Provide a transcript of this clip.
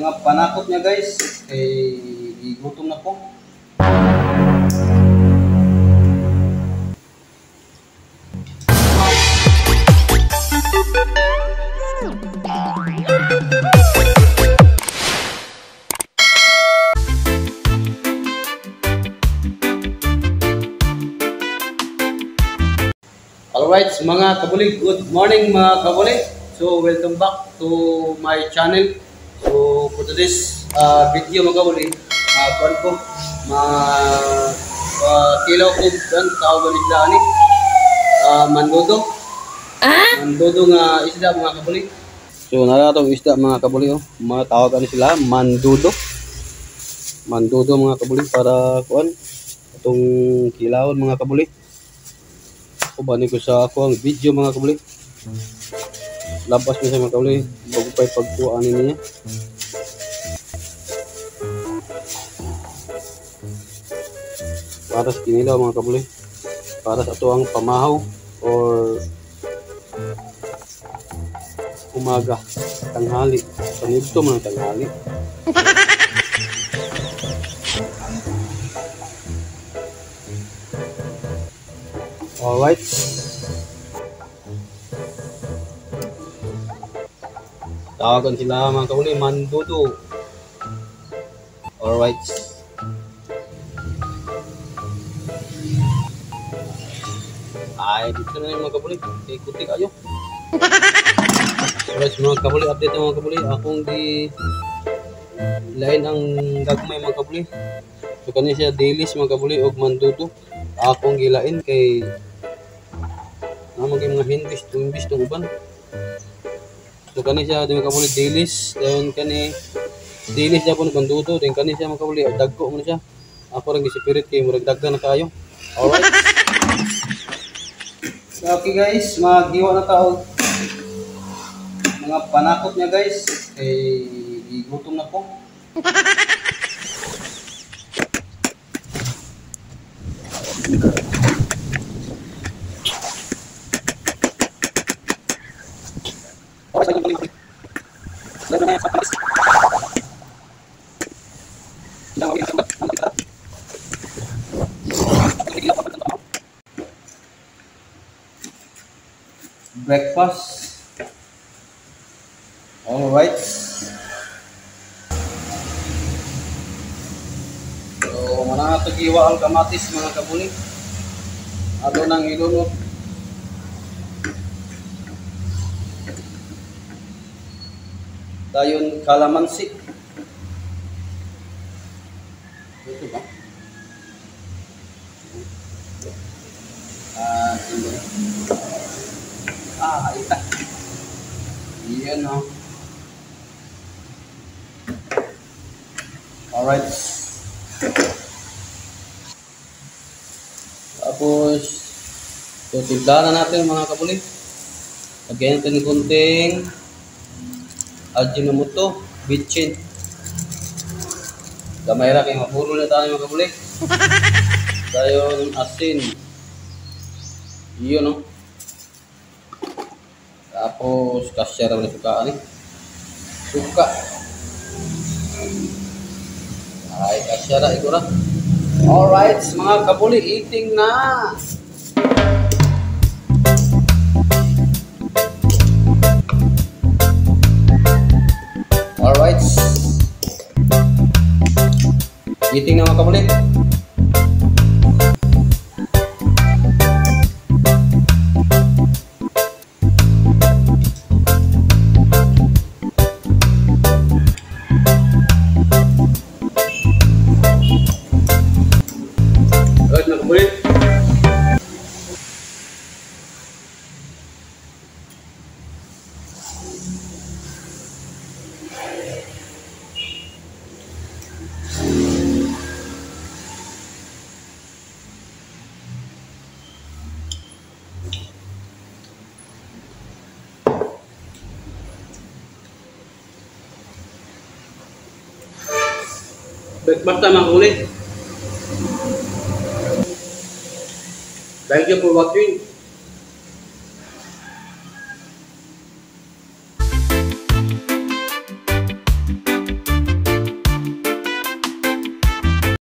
mga panakot niya guys, kay gutom na po. Alright mga kabulig, good morning mga kabulig. So welcome back to my channel. So for today's video mga kabulig, kuan ko kilaw ko kan tawag nila ani mandodo. Mandodo nga isda mga kabulig. So nara tong isda mga kabulig, oh. Mga tawag ani sila mandodo. Mandodo mga kabulig para kuan itong kilawon mga kabulig. Bani ko sa ako ang video mga kabuli. Labas mo sa mga kabuli bago pa ipagkuhaan niya. Para sa kinilaw mga kabuli, para sa tuang pamahaw or umaga, tanghali, panigto man tanghali. Alright. Tawagan sila mga kauli, mandodo. Alright. Ay, dito na yung mga kabuli. Ikuti kayo. Alright mga kabuli, update na mga kabuli. Akong di lain ang gagmay mga kabuli. So kanina siya dailies mga kabuli o mandodo. Akong gilain kay mga hindis tong uban. So kani siya di makabuli dailies, dayon kani dailies siya po banduto, din kani siya makabuli dagko mo siya. Ako ring gisipirit kay murag daghan na kayo. Alright. So okay guys, magiwa na tao. Mga panakot niya guys, kay gutom na po. Breakfast. Alright. So, mana ito giwa ang kamatis mga kabuli. Ado nang ilunod. Dayon kalamansi. Ito ba? Ita. Iyan o. Alright. Tapos, so timplahan na natin mga kabuli. Lagyan natin ng kunting Ajinomoto, bitchin. Gamay ra kay mapulo na tayo mga kabuli. Dayon asin. Iyon no. Tapos kasya ra man sukaan ni. Suka. Ay kasya ra ito ra. Alright, mga kabuli, eating na. Alright. Eating na mga kabuli. Alright mga kabuli. Breakfast na mga kabuli. Thank you for watching.